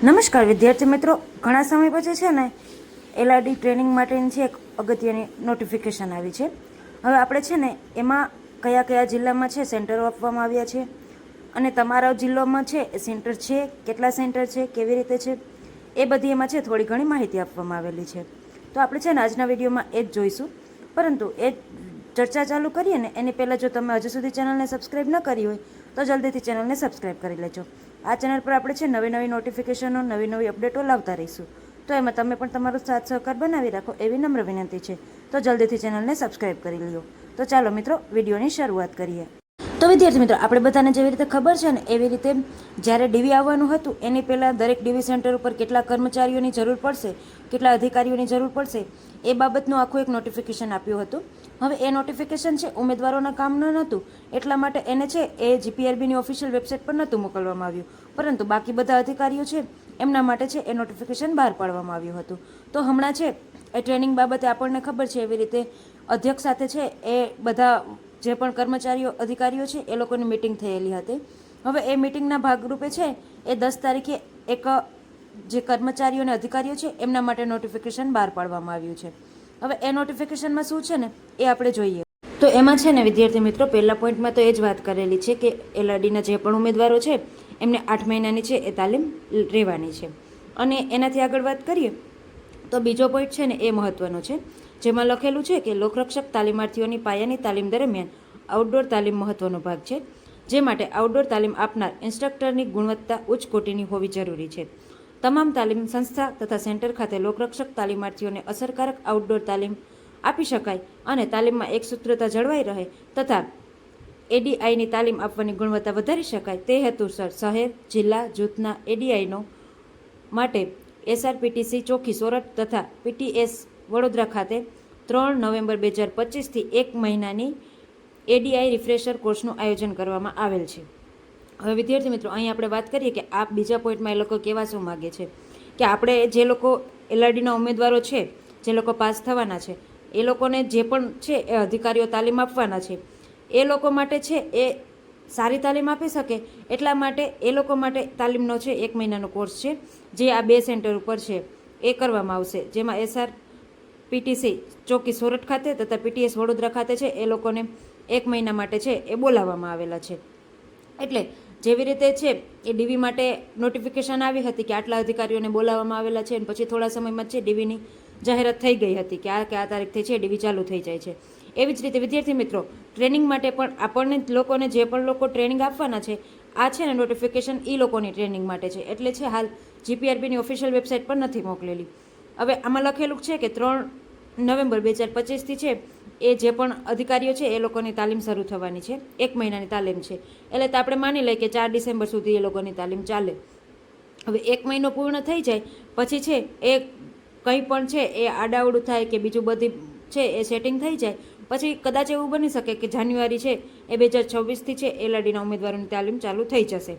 નમસ્કાર વિદ્યાર્થી મિત્રો, ઘણા સમય પછી છે ને એલઆરડી ટ્રેનિંગ માટેની છે એક અગત્યની નોટિફિકેશન આવી છે. હવે આપણે છે ને એમાં કયા કયા જિલ્લામાં છે સેન્ટરો આપવામાં આવ્યા છે અને તમારા જિલ્લામાં છે એ સેન્ટર છે, કેટલા સેન્ટર છે, કેવી રીતે છે, એ બધી એમાં છે થોડી ઘણી માહિતી આપવામાં આવેલી છે. તો આપણે છે ને આજના વિડીયોમાં એ જ જોઈશું. પરંતુ એ ચર્ચા ચાલુ કરીએ ને એની પહેલાં જો તમે હજુ સુધી ચેનલને સબસ્ક્રાઈબ ન કરી હોય તો જલ્દીથી ચેનલને સબસ્ક્રાઈબ કરી લેજો. આ ચેનલ પર આપણે છે નવી નવી નોટિફિકેશનો, નવી નવી અપડેટો લાવતા રહીશું. તો એમાં તમે પણ તમારો સાથ સહકાર બનાવી રાખો એવી નમ્ર વિનંતી છે. તો જલ્દીથી ચેનલને સબસ્ક્રાઈબ કરી લ્યો. તો ચાલો મિત્રો, વિડીયોની શરૂઆત કરીએ. તો વિદ્યાર્થી મિત્રો, આપણે બધાને જેવી રીતે ખબર છે ને એવી રીતે જ્યારે ડીવી આવવાનું હતું એની પહેલાં દરેક ડીવી સેન્ટર ઉપર કેટલા કર્મચારીઓની જરૂર પડશે, કેટલા અધિકારીઓની જરૂર પડશે, એ બાબતનું આખું એક નોટિફિકેશન આપ્યું હતું. હવે એ નોટિફિકેશન છે ઉમેદવારોના કામનું નહોતું, એટલા માટે એને છે એ જીપીઆરબીની ઓફિશિયલ વેબસાઇટ પર નહોતું મોકલવામાં આવ્યું. પરંતુ બાકી બધા અધિકારીઓ છે એમના માટે છે એ નોટિફિકેશન બહાર પાડવામાં આવ્યું હતું. તો હમણાં છે એ ટ્રેનિંગ બાબતે આપણને ખબર છે એવી રીતે અધ્યક્ષ સાથે છે એ બધા જે પણ કર્મચારીઓ, અધિકારીઓ છે એ લોકોની મિટિંગ થયેલી હતી. હવે એ મિટિંગના ભાગરૂપે છે એ 10 તારીખે એક જે કર્મચારીઓ અને અધિકારીઓ છે એમના માટે નોટિફિકેશન બહાર પાડવામાં આવ્યું છે. હવે એ નોટિફિકેશનમાં શું છે ને એ આપણે જોઈએ. તો એમાં છે ને વિદ્યાર્થી મિત્રો, પહેલા પોઈન્ટમાં તો એ જ વાત કરેલી છે કે એલઆરડીના જે પણ ઉમેદવારો છે એમને 8 મહિનાની છે એ તાલીમ રહેવાની છે. અને એનાથી આગળ વાત કરીએ તો બીજો પોઈન્ટ છે ને એ મહત્વનો છે, જેમાં લખેલું છે કે લોકરક્ષક તાલીમાર્થીઓની પાયાની તાલીમ દરમિયાન આઉટડોર તાલીમ મહત્વનો ભાગ છે, જે માટે આઉટડોર તાલીમ આપનાર ઇન્સ્ટ્રક્ટરની ગુણવત્તા ઉચ્ચ કોટીની હોવી જરૂરી છે. તમામ તાલીમ સંસ્થા તથા સેન્ટર ખાતે લોકરક્ષક તાલીમાર્થીઓને અસરકારક આઉટડોર તાલીમ આપી શકાય અને તાલીમમાં એકસૂત્રતા જળવાઈ રહે તથા એડીઆઈની તાલીમ આપવાની ગુણવત્તા વધારી શકાય તે હેતુસર શહેર, જિલ્લા, જૂથના એડીઆઈનો માટે એસઆરપીટીસી ચોકી સોરઠ તથા પીટીએસ વડોદરા ખાતે 3 નવેમ્બર 2025થી 1 મહિનાની એડીઆઈ રિફ્રેશર કોર્સનું આયોજન કરવામાં આવેલ છે. હવે વિદ્યાર્થી મિત્રો, અહીં આપણે વાત કરીએ કે આ બીજા પોઈન્ટમાં એ લોકો કેવા શું માગે છે કે આપણે જે લોકો એલઆરડીના ઉમેદવારો છે, જે લોકો પાસ થવાના છે, એ લોકોને જે પણ છે એ અધિકારીઓ તાલીમ આપવાના છે, એ લોકો માટે છે એ સારી તાલીમ આપી શકે એટલા માટે એ લોકો માટે તાલીમનો છે 1 મહિનાનો કોર્સ છે, જે આ 2 સેન્ટર ઉપર છે એ કરવામાં આવશે. જેમાં એસઆરપીટીસી ચોકી સોરઠ ખાતે તથા પીટીએસ વડોદરા ખાતે છે એ લોકોને 1 મહિના માટે છે એ બોલાવવામાં આવેલા છે. એટલે જેવી રીતે છે એ ડીવી માટે નોટિફિકેશન આવી હતી કે આટલા અધિકારીઓને બોલાવવામાં આવેલા છે અને પછી થોડા સમયમાં છે ડીવીની જાહેરાત થઈ ગઈ હતી કે આ તારીખથી છે ડીવી ચાલુ થઈ જાય છે. એવી જ રીતે વિદ્યાર્થી મિત્રો, ટ્રેનિંગ માટે પણ આપણને લોકોને જે પણ લોકો ટ્રેનિંગ આપવાના છે આ છે ને નોટિફિકેશન એ લોકોની ટ્રેનિંગ માટે છે. એટલે છે હાલ જીપીઆરબીની ઓફિશિયલ વેબસાઇટ પર નથી મોકલેલી. હવે આમાં લખેલું છે કે 3 નવેમ્બર 2025થી છે એ જે પણ અધિકારીઓ છે એ લોકોની તાલીમ શરૂ થવાની છે. 1 મહિનાની તાલીમ છે એટલે તો આપણે માની લઈએ કે 4 ડિસેમ્બર સુધી એ લોકોની તાલીમ ચાલે. હવે 1 મહિનો પૂર્ણ થઈ જાય પછી છે એ કંઈ પણ છે એ આડાવડું થાય કે બીજું બધી છે એ સેટિંગ થઈ જાય પછી કદાચ એવું બની શકે કે જાન્યુઆરી છે એ 2026થી છે એલઆરડીના ઉમેદવારોની તાલીમ ચાલુ થઈ જશે.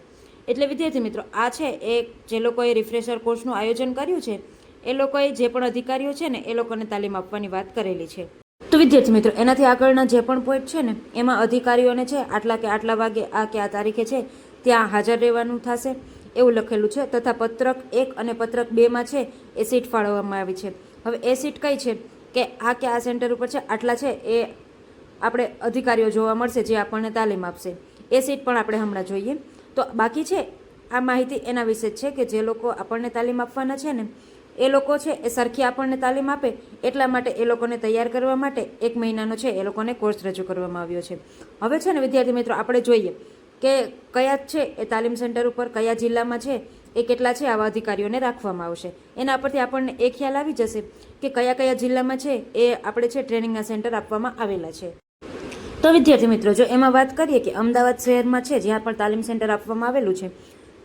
એટલે વિદ્યાર્થી મિત્રો, આ છે એ જે લોકોએ રિફ્રેશર કોર્સનું આયોજન કર્યું છે એ લોકોએ જે પણ અધિકારીઓ છે ને એ લોકોને તાલીમ આપવાની વાત કરેલી છે. તો વિદ્યાર્થી મિત્રો, એનાથી આગળના જે પણ પોઈન્ટ છે ને એમાં અધિકારીઓને છે આટલા કે આટલા વાગે આ કે આ તારીખે છે ત્યાં હાજર રહેવાનું થશે એવું લખેલું છે. તથા પત્રક 1 અને પત્રક 2માં છે એ સીટ ફાળવવામાં આવી છે. હવે એ સીટ કઈ છે કે આ સેન્ટર ઉપર છે આટલા છે એ આપણે અધિકારીઓ જોવા મળશે જે આપણને તાલીમ આપશે. એ સીટ પણ આપણે હમણાં જોઈએ. તો બાકી છે આ માહિતી એના વિશે જ છે કે જે લોકો આપણને તાલીમ આપવાના છે ને એ લોકો છે એ સરખી આપણને તાલીમ આપે એટલા માટે એ લોકોને તૈયાર કરવા માટે 1 મહિનાનો છે એ લોકોને કોર્સ રજૂ કરવામાં આવ્યો છે. હવે છે ને વિદ્યાર્થી મિત્રો, આપણે જોઈએ કે કયા છે એ તાલીમ સેન્ટર ઉપર કયા જિલ્લામાં છે એ કેટલા છે આવા અધિકારીઓને રાખવામાં આવશે. એના પરથી આપણને એ ખ્યાલ આવી જશે કે કયા કયા જિલ્લામાં છે એ આપણે છે ટ્રેનિંગના સેન્ટર આપવામાં આવેલા છે. તો વિદ્યાર્થી મિત્રો, જો એમાં વાત કરીએ કે અમદાવાદ શહેરમાં છે જ્યાં પણ તાલીમ સેન્ટર આપવામાં આવેલું છે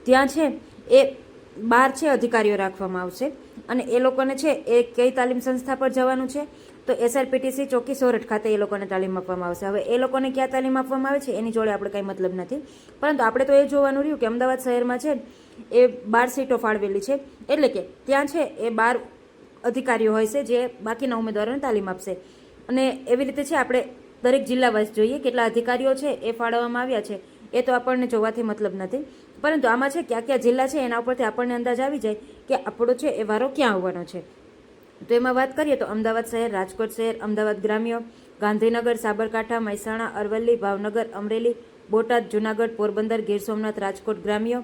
ત્યાં છે એ 12 છે અધિકારીઓ રાખવામાં આવશે. અને એ લોકોને છે એ કઈ તાલીમ સંસ્થા પર જવાનું છે તો એસઆરપીટીસી ચોકી સોરઠ ખાતે એ લોકોને તાલીમ આપવામાં આવશે. હવે એ લોકોને ક્યાં તાલીમ આપવામાં આવે છે એની જોડે આપણે કંઈ મતલબ નથી, પરંતુ આપણે તો એ જોવાનું રહ્યું કે અમદાવાદ શહેરમાં છે એ 12 સીટો ફાળવેલી છે. એટલે કે ત્યાં છે એ 12 અધિકારીઓ હોય છે જે બાકીના ઉમેદવારોને તાલીમ આપશે. અને એવી રીતે છે આપણે દરેક જિલ્લા વાઇઝ જોઈએ કેટલા અધિકારીઓ છે એ ફાળવવામાં આવ્યા છે એ તો આપણને જોવાથી મતલબ નથી. પરંતુ આમાં છે કયા જિલ્લા છે એના ઉપરથી આપણને અંદાજ આવી જાય કે આપણો છે એ વારો ક્યાં આવવાનો છે. તો એમાં વાત કરીએ તો અમદાવાદ શહેર, રાજકોટ શહેર, અમદાવાદ ગ્રામ્ય, ગાંધીનગર, સાબરકાંઠા, મહેસાણા, અરવલ્લી, ભાવનગર, અમરેલી, બોટાદ, જુનાગઢ, પોરબંદર, ગીર સોમનાથ, રાજકોટ ગ્રામ્ય,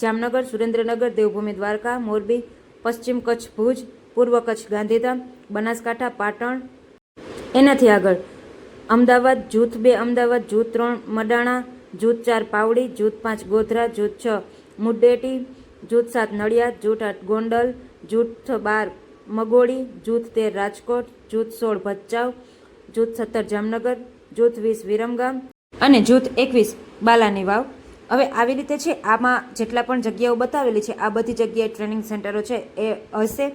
જામનગર, સુરેન્દ્રનગર, દેવભૂમિ દ્વારકા, મોરબી, પશ્ચિમ કચ્છ ભુજ, પૂર્વ કચ્છ ગાંધીધામ, બનાસકાંઠા પાટણ, એનાથી આગળ અમદાવાદ, જૂથ 2 અમદાવાદ, જૂથ 3 મડાણા, જૂથ 4 પાવડી, જૂથ 5 ગોધરા, જૂથ 6 મુડેટી, જૂથ 7 નડિયાદ, જૂથ 8 ગોંડલ, જૂથ 12 મગોડી, જૂથ 13 રાજકોટ, જૂથ 16 ભચાઉ, જૂથ 17 જામનગર, જૂથ 20 વિરમગામ અને જૂથ 21 બાલાની વાવ. હવે આવી રીતે છે આમાં જેટલા પણ જગ્યાઓ બતાવેલી છે આ બધી જગ્યાએ ટ્રેનિંગ સેન્ટરો છે એ હશે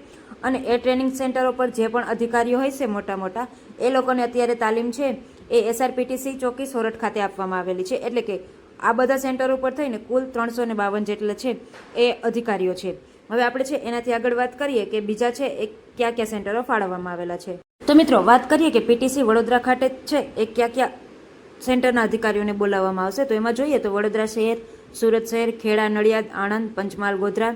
અને એ ટ્રેનિંગ સેન્ટરો પર જે પણ અધિકારીઓ હશે મોટા મોટા એ લોકોને અત્યારે તાલીમ છે એ SRPTC ચોકી સોરઠ ખાતે આપવામાં આવેલી છે. એટલે કે આ બધા સેન્ટરો પર થઈને કુલ 352 જેટલા છે એ અધિકારીઓ છે. હવે આપણે છે એનાથી આગળ વાત કરીએ કે બીજા છે એ કયા સેન્ટરો ફાળવવામાં આવેલા છે. તો મિત્રો વાત કરીએ કે PTC વડોદરા ખાતે છે એ કયા સેન્ટરના અધિકારીઓને બોલાવવામાં આવશે. તો એમાં જોઈએ તો વડોદરા શહેર, સુરત શહેર, ખેડા, નડિયાદ, આણંદ, પંચમહાલ, ગોધરા,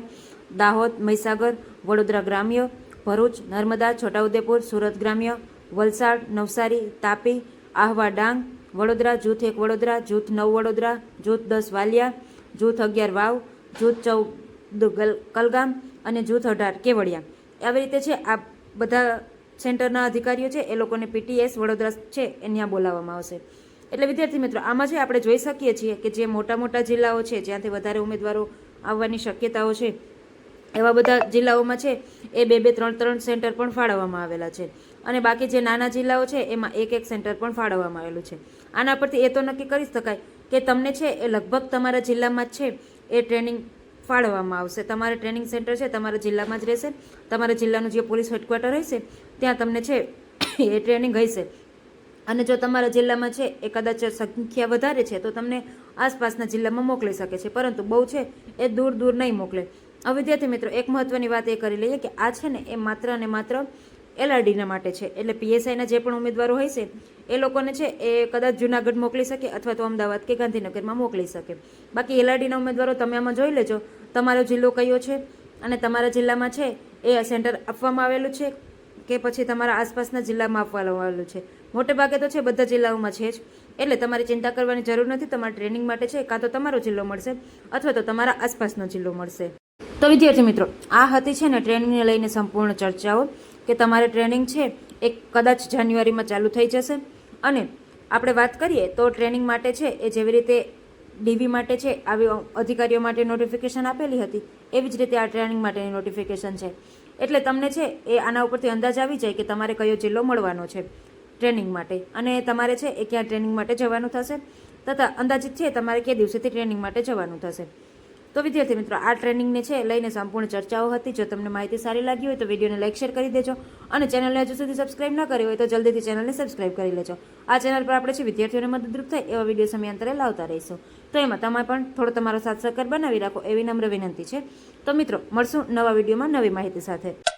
દાહોદ, મહીસાગર, વડોદરા ગ્રામ્ય, ભરૂચ, નર્મદા, છોટાઉદેપુર, સુરત ગ્રામ્ય, વલસાડ, નવસારી, તાપી, આહવા, ડાંગ, વડોદરા, જૂથ 1 વડોદરા, જૂથ 9 વડોદરા, જૂથ 10 વાલિયા, જૂથ 11 વાવ, જૂથ 14 કલગામ અને જૂથ 18 કેવડિયા. આવી રીતે છે આ બધા સેન્ટરના અધિકારીઓ છે એ લોકોને PTS વડોદરા છે એ ત્યાં બોલાવવામાં આવશે. એટલે વિદ્યાર્થી મિત્રો આમાં છે આપણે જોઈ શકીએ છીએ કે જે મોટા મોટા જિલ્લાઓ છે જ્યાંથી વધારે ઉમેદવારો આવવાની શક્યતાઓ છે એવા બધા જિલ્લાઓમાં છે એ 2-2, 3-3 સેન્ટર પણ ફાળવવામાં આવેલા છે અને બાકી જે નાના જિલ્લાઓ છે એમાં 1-1 સેન્ટર પણ ફાળવવામાં આવેલું છે. આના પરથી એ તો નક્કી કરી શકાય કે તમને છે એ લગભગ તમારા જિલ્લામાં જ છે એ ટ્રેનિંગ ફાળવવામાં આવશે. તમારે ટ્રેનિંગ સેન્ટર છે તમારા જિલ્લામાં જ રહેશે. તમારા જિલ્લાનું જે પોલીસ હેડક્વાર્ટર હશે ત્યાં તમને છે એ ટ્રેનિંગ હશે અને જો તમારા જિલ્લામાં છે એ કદાચ સંખ્યા વધારે છે તો તમને આસપાસના જિલ્લામાં મોકલી શકે છે, પરંતુ બહુ છે એ દૂર નહીં મોકલે. હવે વિદ્યાર્થી મિત્રો એક મહત્વની વાત એ કરી લઈએ કે આ છે ને એ માત્ર અને માત્ર LRDના માટે છે. એટલે PSIના જે પણ ઉમેદવારો હોય છે એ લોકોને છે એ કદાચ જુનાગઢ મોકલી શકે અથવા તો અમદાવાદ કે ગાંધીનગરમાં મોકલી શકે. બાકી LRDના ઉમેદવારો તમે આમાં જોઈ લેજો તમારો જિલ્લો કયો છે અને તમારા જિલ્લામાં છે એ સેન્ટર આપવામાં આવેલું છે કે પછી તમારા આસપાસના જિલ્લામાં આપવામાં આવેલું છે. મોટે ભાગે તો છે બધા જિલ્લાઓમાં છે જ. એટલે તમારે ચિંતા કરવાની જરૂર નથી. તમારા ટ્રેનિંગ માટે છે કાં તો તમારો જિલ્લો મળશે અથવા તો તમારા આસપાસનો જિલ્લો મળશે. તો વિદ્યાર્થી મિત્રો આ હતી છે ને ટ્રેનિંગને લઈને સંપૂર્ણ ચર્ચાઓ કે તમારે ટ્રેનિંગ છે એ કદાચ જાન્યુઆરીમાં ચાલુ થઈ જશે અને આપણે વાત કરીએ તો ટ્રેનિંગ માટે છે એ જેવી રીતે DV માટે છે આવી અધિકારીઓ માટે નોટિફિકેશન આપેલી હતી એવી જ રીતે આ ટ્રેનિંગ માટેની નોટિફિકેશન છે. એટલે તમને છે એ આના ઉપરથી અંદાજ આવી જાય કે તમારે કયો જિલ્લો મળવાનો છે ટ્રેનિંગ માટે અને તમારે છે એ ક્યાં ટ્રેનિંગ માટે જવાનું થશે તથા અંદાજિત છે તમારે કયા દિવસેથી ટ્રેનિંગ માટે જવાનું થશે. તો વિદ્યાર્થી મિત્રો આ ટ્રેનિંગને છે લઈને સંપૂર્ણ ચર્ચાઓ હતી. જો તમને માહિતી સારી લાગી હોય તો વિડીયોને લાઈક શેર કરી દેજો અને ચેનલને હજુ સુધી સબસ્ક્રાઇબ ન કરી હોય તો જલ્દીથી ચેનલને સબસ્ક્રાઇબ કરી લેજો. આ ચેનલ પર આપણે છે વિદ્યાર્થીઓને મદદરૂપ થાય એવા વિડીયો સમયાંતરે લાવતા રહીશું. તો એમાં તમે પણ થોડો તમારો સાથ સહકાર બનાવી રાખો એવી નમ્ર વિનંતી છે. તો મિત્રો મળશું નવા વિડીયોમાં નવી માહિતી સાથે.